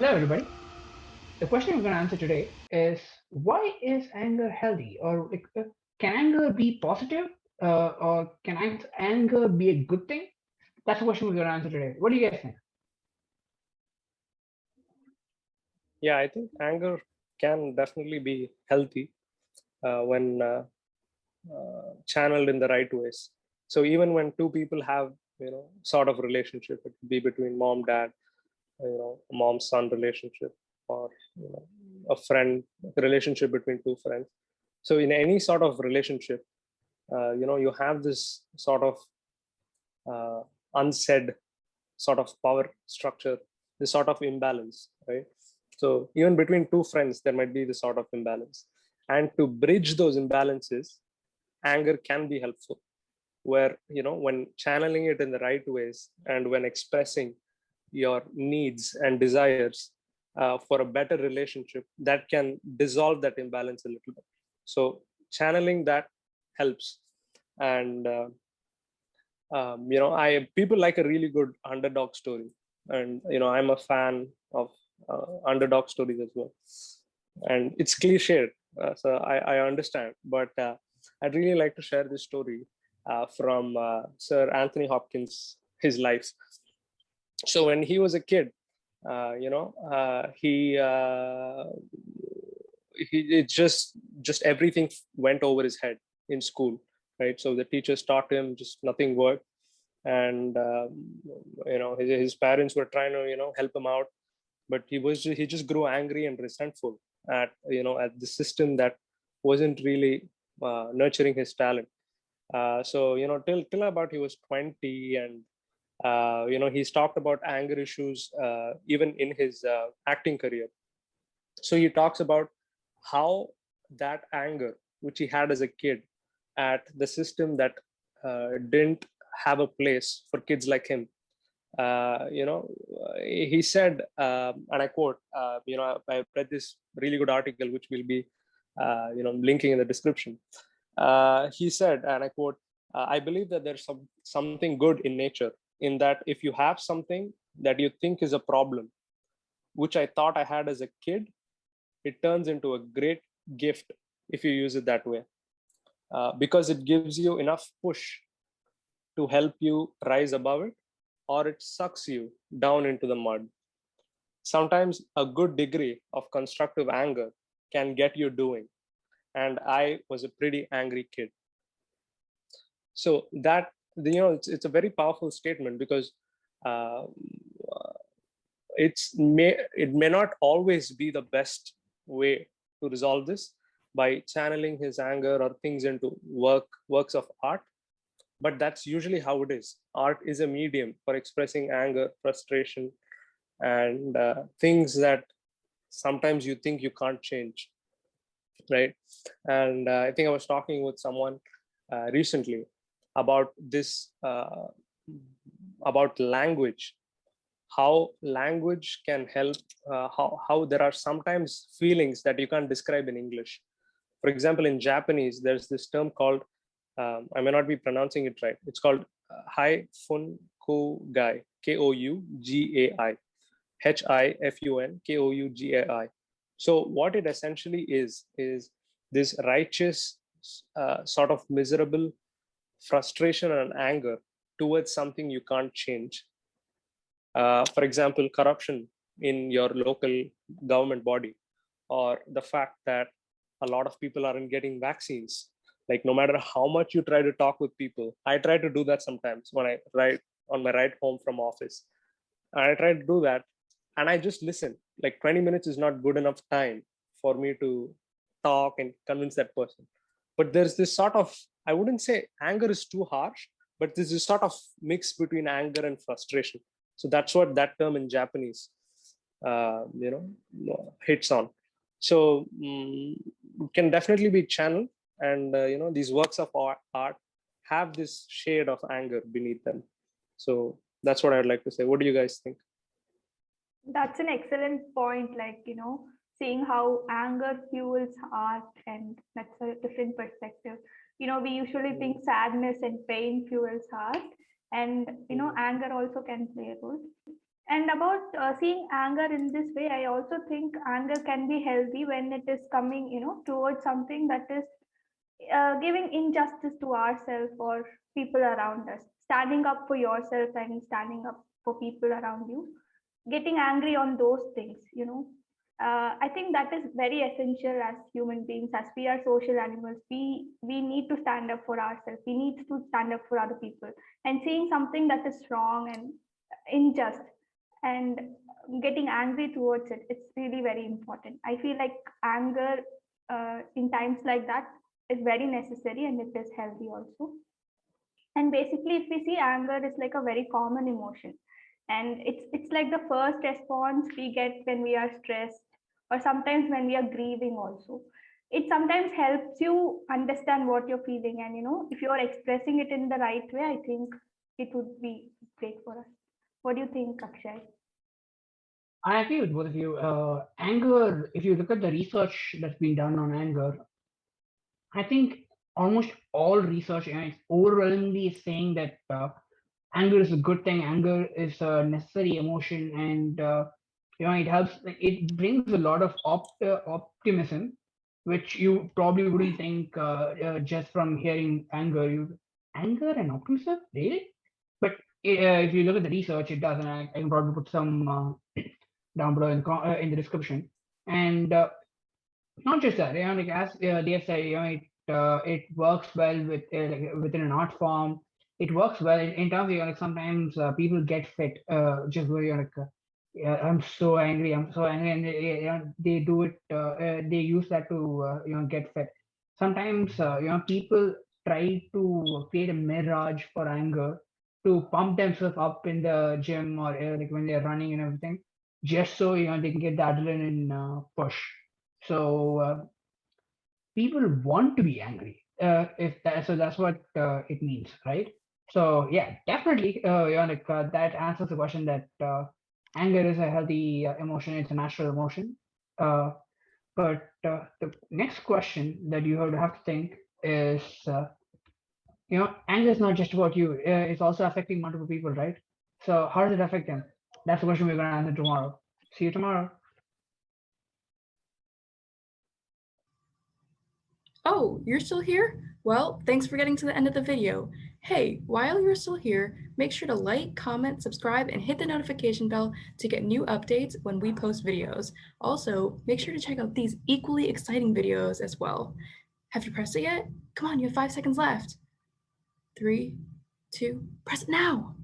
Hello, everybody. The question we're going to answer today is why is anger healthy? Or can anger be positive? Or can anger be a good thing? That's the question we're going to answer today. What do you guys think? Yeah, I think anger can definitely be healthy when channeled in the right ways. So even when two people have, sort of relationship, it could be between mom, dad, mom, son relationship, or a friend relationship between two friends. So in any sort of relationship, you have this sort of uh, unsaid sort of power structure, this sort of imbalance, right? So even between two friends, there might be this sort of imbalance. And to bridge those imbalances, anger can be helpful, where, when channeling it in the right ways and when expressing your needs and desires for a better relationship, that can dissolve that imbalance a little bit. So channeling that helps. And I people like a really good underdog story, and I'm a fan of underdog stories as well. And it's cliched, so I understand, but I'd really like to share this story from Sir Anthony Hopkins, his life. So when he was a kid, he it just everything went over his head in school, right? So the teachers taught him, just nothing worked. And his parents were trying to help him out, but he just grew angry and resentful at the system that wasn't really nurturing his talent. So till about he was 20. And he's talked about anger issues even in his acting career. So he talks about how that anger which he had as a kid at the system that didn't have a place for kids like him. He said, and I quote, I read this really good article, which will be, linking in the description. He said, and I quote, I believe that there's something good in nature, in that if you have something that you think is a problem, which I thought I had as a kid, it turns into a great gift if you use it that way, because it gives you enough push to help you rise above it, or it sucks you down into the mud. Sometimes a good degree of constructive anger can get you doing. And I was a pretty angry kid. So that, it's a very powerful statement, because uh, it may not always be the best way to resolve this by channeling his anger or things into works of art. But that's usually how it is. Art is a medium for expressing anger, frustration, and things that sometimes you think you can't change, right? And I think I was talking with someone recently about this, about language, how language can help, how there are sometimes feelings that you can't describe in English. For example, in Japanese, there's this term called, I may not be pronouncing it right. It's called Hai Fun Gai, Kougai, Hifun Kougai. So what it essentially is this righteous, sort of miserable frustration and anger towards something you can't change. For example, corruption in your local government body, or the fact that a lot of people aren't getting vaccines. Like, no matter how much you try to talk with people, I try to do that sometimes when I ride on my ride home from office. I try to do that, and I just listen. Like, 20 minutes is not good enough time for me to talk and convince that person. But there's this sort of, I wouldn't say anger is too harsh, but there's this sort of mix between anger and frustration. So that's what that term in Japanese, hits on. So can definitely be channeled, and these works of art have this shade of anger beneath them. So that's what I'd like to say. What do you guys think? That's an excellent point. Like, seeing how anger fuels art, and that's a different perspective. We usually think sadness and pain fuels art, and anger also can play a role. And about seeing anger in this way, I also think anger can be healthy when it is coming, towards something that is giving injustice to ourselves or people around us, standing up for yourself and standing up for people around you, getting angry on those things. I think that is very essential as human beings, as we are social animals. We need to stand up for ourselves. We need to stand up for other people. And seeing something that is wrong and unjust and getting angry towards it, it's really very important. I feel like anger in times like that is very necessary and it is healthy also. And basically, if we see, anger is like a very common emotion, and it's like the first response we get when we are stressed, or sometimes when we are grieving also. It sometimes helps you understand what you're feeling, and if you're expressing it in the right way, I think it would be great for us. What do you think, Akshay? I agree with both of you. Anger, if you look at the research that's been done on anger, I think almost all research, it's overwhelmingly saying that anger is a good thing. Anger is a necessary emotion, and it helps. Like, it brings a lot of optimism, which you probably wouldn't think just from hearing anger. Anger and optimism, really? But if you look at the research, it does, and I can probably put some down below in the description. And not just that, like as they have said, it works well with like, within an art form. It works well in terms of like sometimes people get fit just where you're like, yeah, I'm so angry, and they do it. They use that to get fit. Sometimes people try to create a mirage for anger to pump themselves up in the gym or like when they're running and everything, just so they can get the adrenaline push. So people want to be angry. If that, so that's what it means, right? So yeah, definitely, that answers the question that anger is a healthy emotion. It's a natural emotion. Uh, but the next question that you have to think is, anger is not just about you. It's also affecting multiple people, right? So how does it affect them? That's the question we're going to answer tomorrow. See you tomorrow. Oh, you're still here? Well, thanks for getting to the end of the video. Hey, while you're still here, make sure to like, comment, subscribe, and hit the notification bell to get new updates when we post videos. Also, make sure to check out these equally exciting videos as well. Have you pressed it yet? Come on, you have 5 seconds left. 3, 2, press it now!